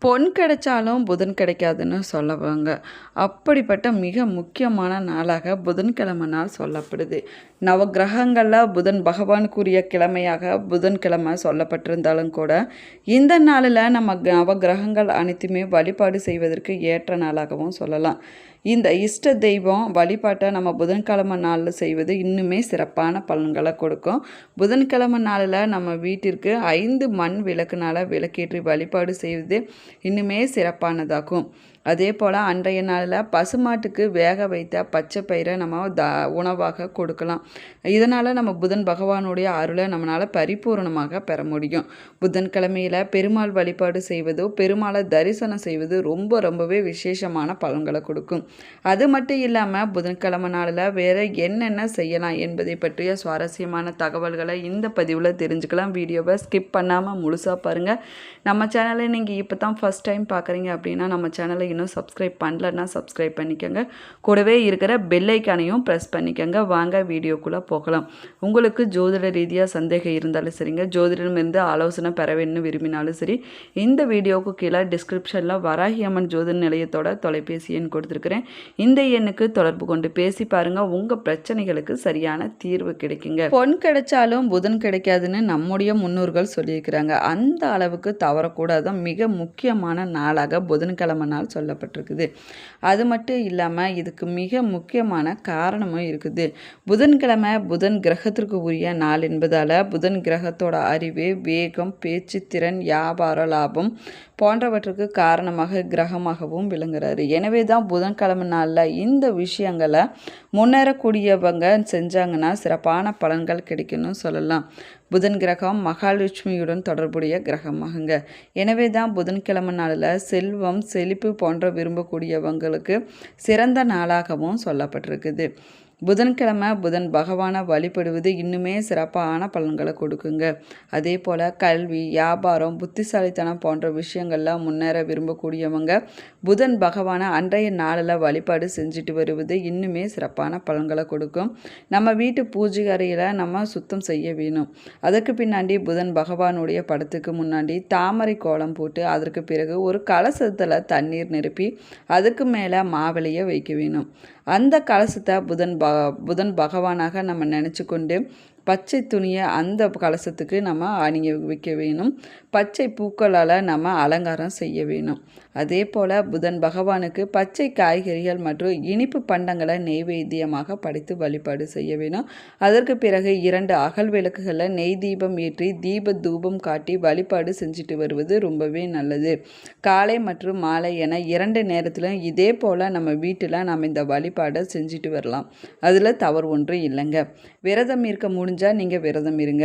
பொன் கிடைச்சாலும் புதன் கிடைக்காதுன்னு சொல்லுவாங்க. அப்படிப்பட்ட மிக முக்கியமான நாளாக புதன்கிழமை நாள் சொல்லப்படுது. நவக்கிரகங்களில் புதன் பகவானுக்குரிய கிழமையாக புதன்கிழமை சொல்லப்பட்டிருந்தாலும் கூட, இந்த நாளில் நம்ம நவக்கிரகங்கள் அனைத்துமே வழிபாடு செய்வதற்கு ஏற்ற நாளாகவும் சொல்லலாம். இந்த இஷ்ட தெய்வம் வழிபாட்டை நம்ம புதன்கிழமை நாளில் செய்வது இன்னுமே சிறப்பான பலன்களை கொடுக்கும். புதன்கிழமை நாளில் நம்ம வீட்டிற்கு 5 மண் விளக்குனால் விளக்கேற்றி வழிபாடு செய்வது இன்னுமே சிறப்பானதாகும். அதே போல் அன்றைய நாளில் பசுமாட்டுக்கு வேக வைத்த பச்சை பயிரை நம்ம உணவாக கொடுக்கலாம். இதனால் நம்ம புதன் பகவானுடைய அருளை நம்மளால் பரிபூர்ணமாக பெற முடியும். புதன்கிழமையில் பெருமாள் வழிபாடு செய்வதோ பெருமாளை தரிசனம் செய்வது ரொம்பவே விசேஷமான பலன்களை கொடுக்கும். அது மட்டும் இல்லாமல் புதன்கிழமை நாளில் வேறு என்னென்ன செய்யலாம் என்பதை பற்றிய சுவாரஸ்யமான தகவல்களை இந்த பதிவில் தெரிஞ்சுக்கலாம். வீடியோவை ஸ்கிப் பண்ணாமல் முழுசாக பாருங்கள். நம்ம சேனலை நீங்கள் இப்போ தான் ஃபஸ்ட் டைம் பார்க்குறீங்க அப்படின்னா நம்ம சேனலை இன்னும் சப்ஸ்கிரைப் பண்ணலன்னா சப்ஸ்கிரைப் பண்ணிக்கோங்க. கூடவே இருக்கிற பெல் ஐக்கானையும் ப்ரெஸ் பண்ணிக்கோங்க. வாங்க வீடியோக்குள்ளே போகலாம். உங்களுக்கு ஜோதிட ரீதியாக சந்தேகம் இருந்தாலும் சரிங்க, ஜோதிடமிருந்து ஆலோசனை பெற வேணும்னு விரும்பினாலும் சரி, இந்த வீடியோவுக்கு கீழே டிஸ்கிரிப்ஷனில் வராகி அம்மன் ஜோதிட நிலையத்தோட தொலைபேசி எண் கொடுத்துருக்குறேன். இந்த எண்ணுக்கு தொடர்பு கொண்டு பேசி பாருங்கள். உங்கள் பிரச்சனைகளுக்கு சரியான தீர்வு கிடைக்குங்க. பொன் கிடைச்சாலும் புதன் கிடைக்காதுன்னு நம்முடைய முன்னோர்கள் சொல்லியிருக்கிறாங்க. அந்த அளவுக்கு தவறக்கூடாத மிக முக்கியமான நாளாக புதன்கிழமை நாள் சொல்லப்பட்டிருக்குது. அது மட்டும் இல்லாமல் இதுக்கு மிக முக்கியமான காரணமும் இருக்குது. புதன்கிழமை புதன் கிரகத்திற்கு உரிய நாள் என்பதால் புதன் கிரகத்தோட அறிவு, வேகம், பேச்சு திறன், வியாபார லாபம் போன்றவற்றுக்கு காரணமாக கிரகமாகவும் விளங்குறாரு. எனவே தான் புதன்கிழமை நாளில் இந்த விஷயங்களை முன்னேறக்கூடியவங்க செஞ்சாங்கன்னா சிறப்பான பலன்கள் கிடைக்குன்னு சொல்லலாம். புதன் கிரகம் மகாலட்சுமியுடன் தொடர்புடைய கிரகமாகுங்க. எனவே தான் புதன்கிழமை நாளில் செல்வம், செழிப்பு போன்ற விரும்பக்கூடியவங்களுக்கு சிறந்த நாளாகவும் சொல்லப்பட்டிருக்குது. புதன்கிழமை புதன் பகவானை வழிபடுவது இன்னுமே சிறப்பான பலன்களை கொடுக்குங்க. அதே போல் கல்வி, வியாபாரம், புத்திசாலித்தனம் போன்ற விஷயங்களில் முன்னேற விரும்பக்கூடியவங்க புதன் பகவானை அன்றைய நாளில் வழிபாடு செஞ்சுட்டு வருவது இன்னுமே சிறப்பான பலன்களை கொடுக்கும். நம்ம வீட்டு பூஜை அறையில் நம்ம சுத்தம் செய்ய வேணும். அதற்கு பின்னாடி புதன் பகவானுடைய படத்துக்கு முன்னாடி தாமரை கோலம் போட்டு அதற்கு பிறகு ஒரு கலசத்தில் தண்ணீர் நிரப்பி அதுக்கு மேலே மாவிளையை வைக்க வேணும். அந்த கலசத்தை புதன் பகவானாக நம்ம நினச்சி கொண்டு பச்சை துணியை அந்த கலசத்துக்கு நம்ம அணிய வைக்க வேணும். பச்சை பூக்களால் நம்ம அலங்காரம் செய்ய வேணும். அதே போல் புதன் பகவானுக்கு பச்சை காய்கறிகள் மற்றும் இனிப்பு பண்டங்களை நெய்வேத்தியமாக படைத்து வழிபாடு செய்ய வேணும். அதற்கு பிறகு 2 அகல் விளக்குகளில் நெய் தீபம் ஏற்றி தீப தூபம் காட்டி வழிபாடு செஞ்சுட்டு வருவது ரொம்பவே நல்லது. காலை மற்றும் மாலை என 2 நேரத்திலும் இதே போல் நம்ம வீட்டில் நம்ம இந்த வழிபாடை செஞ்சுட்டு வரலாம். அதில் தவறு ஒன்றும் இல்லைங்க. விரதம் இருக்க முடிஞ்சால் நீங்கள் விரதம் இருங்க.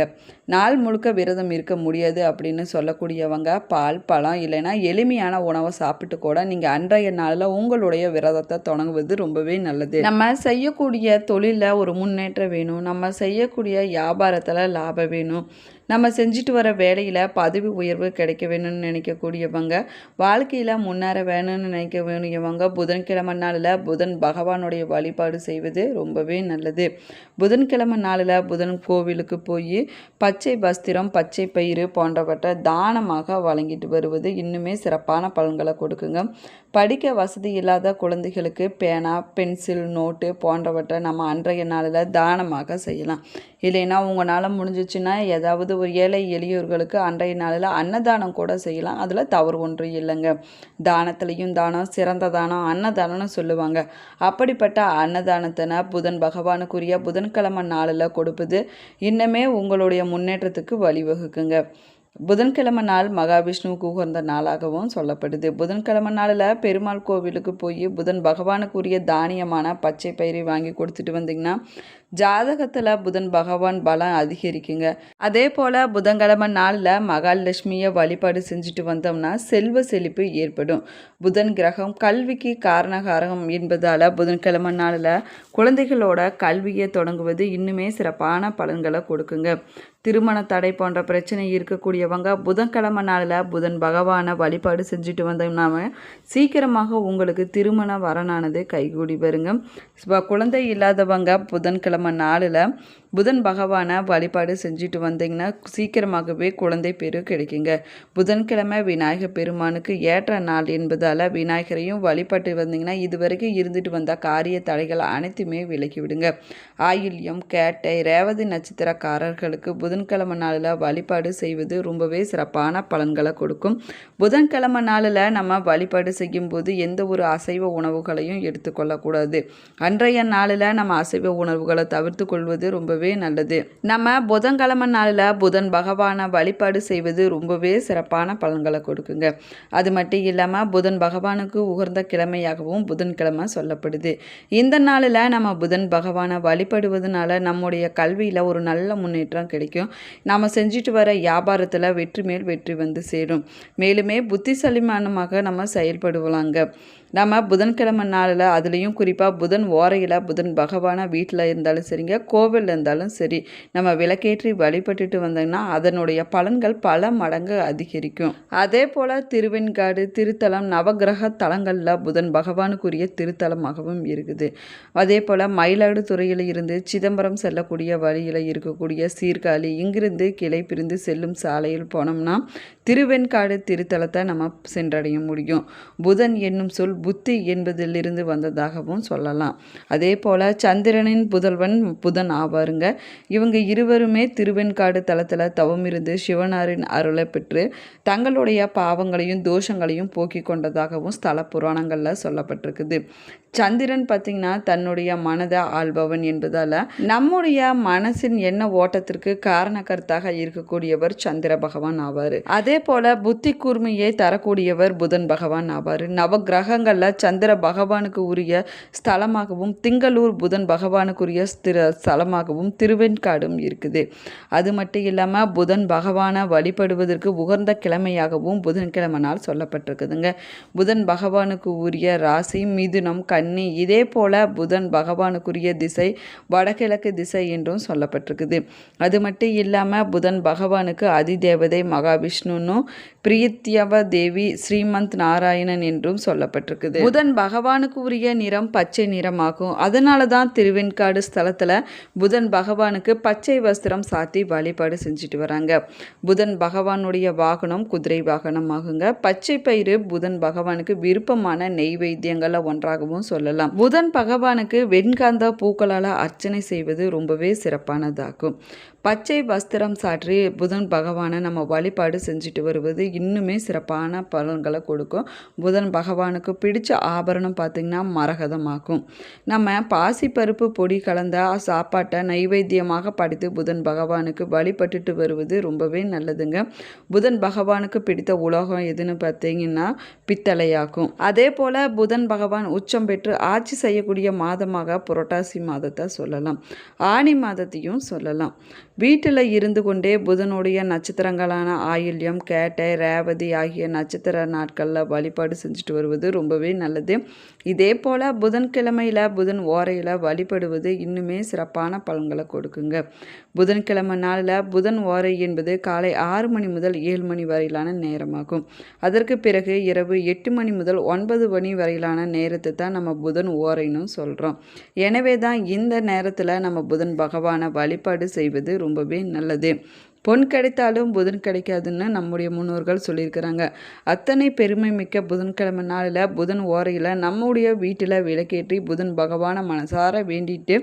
நாள் முழுக்க விரதம் இருக்க முடியாது அப்படின்னு சொல்லக்கூடியவங்க பால், பழம் இல்லைன்னா எளிமையான உணவை சாப்பிட்டு கூட நீங்கள் அன்றைய நாளில் உங்களுடைய விரதத்தை தொடங்குவது ரொம்பவே நல்லது. நம்ம செய்யக்கூடிய தொழிலில் ஒரு முன்னேற்றம் வேணும். நம்ம செய்யக்கூடிய வியாபாரத்தில் லாபம் வேணும். நம்ம செஞ்சுட்டு வர வேலையில் பதவி உயர்வு கிடைக்க வேணும்னு நினைக்கக்கூடியவங்க, வாழ்க்கையில் முன்னேற வேணும்னு நினைக்க வேண்டியவங்க புதன்கிழமை நாளில் புதன் பகவானுடைய வழிபாடு செய்வது ரொம்பவே நல்லது. புதன்கிழமை நாளில் புதன் கோவிலுக்கு போய் பச்சை வஸ்திரம், பச்சை பயிறு போன்றவற்றை தானமாக வழங்கிட்டு வருவது இன்னுமே சிறப்பான பலன்களை கொடுக்குங்க. படிக்க வசதி இல்லாத குழந்தைகளுக்கு பேனா, பென்சில், நோட்டு போன்றவற்றை நம்ம அன்றைய நாளில் தானமாக செய்யலாம். இல்லைன்னா உங்களால் முடிஞ்சிச்சுன்னா ஏதாவது ஒரு ஏழை எளியோர்களுக்கு அன்றைய நாளில் அன்னதானம் கூட செய்யலாம். அதில் தவறு ஒன்றும் இல்லைங்க. தானத்துலேயும் தானம், சிறந்த தானம் அன்னதானம்னு சொல்லுவாங்க. அப்படிப்பட்ட அன்னதானத்தினை புதன் பகவானுக்குரிய புதன்கிழமை நாளில் கொடுப்பது இன்னுமே உங்களுடைய முன்னேற்றத்துக்கு வழிவகுக்குங்க. புதன்கிழமை நாள் மகாவிஷ்ணுவுக்கு உகந்த நாளாகவும் சொல்லப்படுது. புதன்கிழமை நாளில் பெருமாள் கோவிலுக்கு போய் புதன் பகவானுக்குரிய தானியமான பச்சை பயிரை வாங்கி கொடுத்துட்டு வந்தீங்கன்னா ஜாதகத்தில் புதன் பகவான் பலம் அதிகரிக்குங்க. அதே போல் புதன்கிழமை நாளில் மகாலட்சுமியை வழிபாடு செஞ்சுட்டு வந்தோம்னா செல்வ செழிப்பு ஏற்படும். புதன் கிரகம் கல்விக்கு காரணகாரகம் என்பதால் புதன்கிழமை நாளில் குழந்தைகளோட கல்வியை தொடங்குவது இன்னுமே சிறப்பான பலன்களை கொடுக்குங்க. திருமண தடை போன்ற பிரச்சனை இருக்கக்கூடியவங்க புதன்கிழமை நாளில் புதன் பகவானை வழிபாடு செஞ்சுட்டு வந்தோம்னா சீக்கிரமாக உங்களுக்கு திருமண வரனானது கைகூடி வருங்க. குழந்தை இல்லாதவங்க புதன்கிழமை நாளில் புதன் பகவானை வழிபாடு செஞ்சுட்டு வந்தீங்கன்னா சீக்கிரமாகவே குழந்தை பேரு கிடைக்குங்க. புதன்கிழமை விநாயகர் பெருமானுக்கு ஏற்ற நாள் என்பதால் விநாயகரையும் வழிபட்டு வந்தீங்கன்னா இதுவரைக்கும் இருந்துட்டு வந்த காரிய தடைகள் அனைத்துமே விலகி விடுங்க. ஆயில்யம், கேட்டை, ரேவதி நட்சத்திரக்காரர்களுக்கு புதன்கிழமை நாளில் வழிபாடு செய்வது ரொம்பவே சிறப்பான பலன்களை கொடுக்கும். புதன்கிழமை நாளில் நம்ம வழிபாடு செய்யும்போது எந்த ஒரு அசைவ உணவுகளையும் எடுத்துக்கொள்ளக்கூடாது. அன்றைய நாளில் நம்ம அசைவ உணவுகளை தவிர்த்து கொள்வது ரொம்பவே நல்லது. நம்ம புதன்கிழமை நாளில் புதன் பகவானை வழிபாடு செய்வது ரொம்பவே சிறப்பான பலன்களை கொடுக்குங்க. அது மட்டும் இல்லாமல் புதன் பகவானுக்கு உகந்த கிழமையாகவும் புதன்கிழமை சொல்லப்படுது. இந்த நாளில் நம்ம புதன் பகவானை வழிபடுவதனால நம்முடைய கல்வியில் ஒரு நல்ல முன்னேற்றம் கிடைக்கும். நாம் செஞ்சுட்டு வர வியாபாரத்தில் வெற்றி மேல் வெற்றி வந்து சேரும். மேலுமே புத்திசாலிமானமாக நம்ம செயல்படுவாங்க. நம்ம புதன்கிழமை நாளில் அதுலேயும் குறிப்பாக புதன் ஓரையில் புதன் பகவானை வீட்டில் இருந்தாலும் சரிங்க, கோவிலில் இருந்தாலும் சரி, நம்ம விளக்கேற்றி வழிபட்டுட்டு வந்தோம்னா அதனுடைய பலன்கள் பல மடங்கு அதிகரிக்கும். அதே போல் திருவெண்காடு திருத்தலம் நவகிரக தலங்களில் புதன் பகவானுக்குரிய திருத்தலமாகவும் இருக்குது. அதே போல் மயிலாடுதுறையில் இருந்து சிதம்பரம் செல்லக்கூடிய வழியில் இருக்கக்கூடிய சீர்காழி, இங்கிருந்து கிளை பிரிந்து செல்லும் சாலையில் போனோம்னா திருவெண்காடு திருத்தலத்தை நம்ம சென்றடைய முடியும். புதன் என்னும் சொல் புத்தி என்பதிலிருந்து வந்ததாகவும் சொல்லலாம். அதே போல் சந்திரனின் புதல்வன் புதன் ஆவாருங்க. இவங்க இருவருமே திருவெண்காடு தலத்தில் தவம் இருந்து சிவனாரின் அருளை பெற்று தங்களுடைய பாவங்களையும் தோஷங்களையும் போக்கி கொண்டதாகவும் ஸ்தல புராணங்களில் சொல்லப்பட்டிருக்குது. சந்திரன் பார்த்திங்கன்னா தன்னுடைய மனதை ஆள்பவன் என்பதால் நம்முடைய மனசின் எண்ண ஓட்டத்திற்கு காரணக்கர்த்தாக இருக்கக்கூடியவர் சந்திர பகவான் ஆவார். அதே போல் புத்தி கூர்மையை தரக்கூடியவர் புதன் பகவான் ஆவார். நவகிரகங்களில் சந்திர பகவானுக்கு உரிய ஸ்தலமாகவும் திங்களூர் புதன் பகவானுக்குரிய ஸ்தலமாகவும் திருவெண்காடும் இருக்குது. அது மட்டும் இல்லாமல் புதன் பகவானை வழிபடுவதற்கு உகந்த கிழமையாகவும் புதன்கிழமை நாள் சொல்லப்பட்டிருக்குதுங்க. புதன் பகவானுக்கு உரிய ராசி மிதுனம், கன்னி. இதே போல புதன் பகவானுக்குரிய திசை வடகிழக்கு திசை என்றும் சொல்லப்பட்டிருக்குது. அது மட்டும் இல்லாமல் புதன் பகவானுக்கு அதிதேவதை மகாவிஷ்ணுன்னு பிரியத்யவ தேவி ஸ்ரீமந்த் நாராயணன் என்றும் சொல்லப்பட்டிருக்குது. புதன் பகவானுக்கு உரிய நிறம் பச்சை நிறமாகும். அதனால தான் திருவெண்காடு ஸ்தலத்தில் புதன் பகவானுக்கு பச்சை வஸ்திரம் சாத்தி வழிபாடு செஞ்சுட்டு வராங்க. புதன் பகவானுடைய வாகனம் குதிரை வாகனம் ஆகுங்க. பச்சை பயிறு புதன் பகவானுக்கு விருப்பமான நெய்வேத்தியங்களில் ஒன்றாகவும் சொல்லலாம். புதன் பகவானுக்கு வெண்காந்த பூக்களால் அர்ச்சனை செய்வது ரொம்பவே சிறப்பானதாகும். பச்சை வஸ்திரம் சாற்றி புதன் பகவானை நம்ம வழிபாடு செஞ்சுட்டு வருவது இன்னுமே சிறப்பான பலன்களை கொடுக்கும். புதன் பகவானுக்கு பிடிச்ச ஆபரணம் பார்த்திங்கன்னா மரகதமாகும். நம்ம பாசிப்பருப்பு பொடி கலந்த சாப்பாட்டை நைவேத்தியமாக படைத்து புதன் பகவானுக்கு வழிபட்டுட்டு வருவது ரொம்பவே நல்லதுங்க. புதன் பகவானுக்கு பிடித்த உலோகம் எதுன்னு பார்த்தீங்கன்னா பித்தளையாகும். அதே போல் புதன் பகவான் உச்சம் பெற்று ஆட்சி செய்யக்கூடிய மாதமாக புரட்டாசி மாதத்தை சொல்லலாம். ஆனி மாதத்தையும் சொல்லலாம். வீட்டில் இருந்து கொண்டே புதனுடைய நட்சத்திரங்களான ஆயில்யம், கேட்டை, ரேவதி ஆகிய நட்சத்திர நாட்களில் வழிபாடு செஞ்சுட்டு வருவது ரொம்பவே நல்லது. இதே போல் புதன்கிழமையில் புதன் ஓரையில் வழிபடுவது இன்னுமே சிறப்பான பலன்களை கொடுக்குங்க. புதன்கிழமை நாளில் புதன் ஓரை என்பது காலை 6 மணி முதல் 7 மணி வரையிலான நேரமாகும். அதற்கு பிறகு இரவு 8 மணி முதல் 9 மணி வரையிலான நேரத்தை தான் நம்ம புதன் ஓரைன்னு சொல்கிறோம். எனவே தான் இந்த நேரத்தில் நம்ம புதன் பகவானை வழிபாடு செய்வது ரொம்பவே நல்லது. பொன் கிடைத்தாலும் புதன் கிடைக்காதுன்னு நம்முடைய முன்னோர்கள் சொல்லியிருக்கிறாங்க. அத்தனை பெருமை மிக்க புதன்கிழமை நாளில் புதன் ஓரையில் நம்முடைய வீட்டில் விளக்கேற்றி புதன் பகவானை மனசார வேண்டிட்டு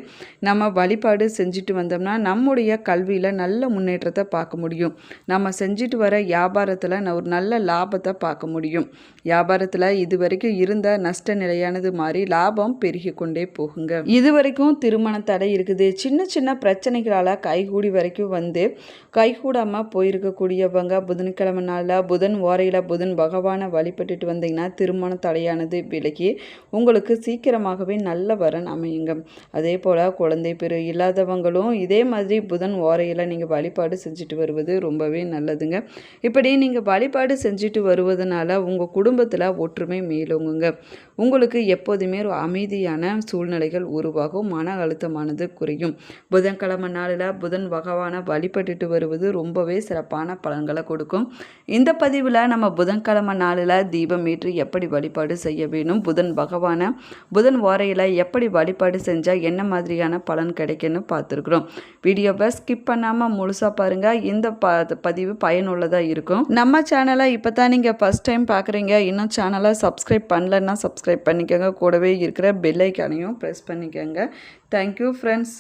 நம்ம வழிபாடு செஞ்சுட்டு வந்தோம்னா நம்முடைய கல்வியில் நல்ல முன்னேற்றத்தை பார்க்க முடியும். நம்ம செஞ்சுட்டு வர வியாபாரத்தில் ஒரு நல்ல லாபத்தை பார்க்க முடியும். வியாபாரத்தில் இதுவரைக்கும் இருந்த நஷ்ட நிலையானது மாதிரி லாபம் பெருகி கொண்டே போகுங்க. இதுவரைக்கும் திருமண தடை இருக்குது, சின்ன சின்ன பிரச்சனைகளால் கைகூடி வரைக்கும் வந்து கைகூடாமல் போயிருக்கக்கூடியவங்க புதன்கிழமை நாளில் புதன் ஓரையில் புதன் பகவானை வழிபட்டுட்டு வந்தீங்கன்னா திருமண தடையானது விலகி உங்களுக்கு சீக்கிரமாகவே நல்ல வரன் அமையுங்க. அதே போல் குழந்தை பெரு இல்லாதவங்களும் இதே மாதிரி புதன் ஓரையில் நீங்கள் வழிபாடு செஞ்சுட்டு வருவது ரொம்பவே நல்லதுங்க. இப்படி நீங்கள் வழிபாடு செஞ்சுட்டு வருவதனால உங்கள் குடும்பத்தில் ஒற்றுமை மேலோங்குங்க. உங்களுக்கு எப்போதுமே ஒரு அமைதியான சூழ்நிலைகள் உருவாகும், மன அழுத்தமானது குறையும். புதன்கிழமை நாளில் புதன் பகவானை வழிபட்டுட்டு வருவது வழிபடுவது ரொம்பவே சிறப்பான பலன்களை கொடுக்கும். இந்த பதிவில் நம்ம புதன்கிழமை நாளில் தீபம் ஏற்றி எப்படி வழிபாடு செய்ய வேணும், புதன் பகவானை புதன் ஓரையில் எப்படி வழிபாடு செஞ்சால் என்ன மாதிரியான பலன் கிடைக்குன்னு பார்த்துருக்குறோம். வீடியோவை ஸ்கிப் பண்ணாமல் முழுசாக பாருங்கள். இந்த பதிவு பயனுள்ளதாக இருக்கும். நம்ம சேனலை இப்போ தான் நீங்கள் ஃபஸ்ட் டைம் பார்க்குறீங்க, இன்னும் சேனலை சப்ஸ்கிரைப் பண்ணலன்னா சப்ஸ்கிரைப் பண்ணிக்கோங்க. கூடவே இருக்கிற பெல் ஐக்கானையும் ப்ரெஸ் பண்ணிக்கோங்க. Thank you friends.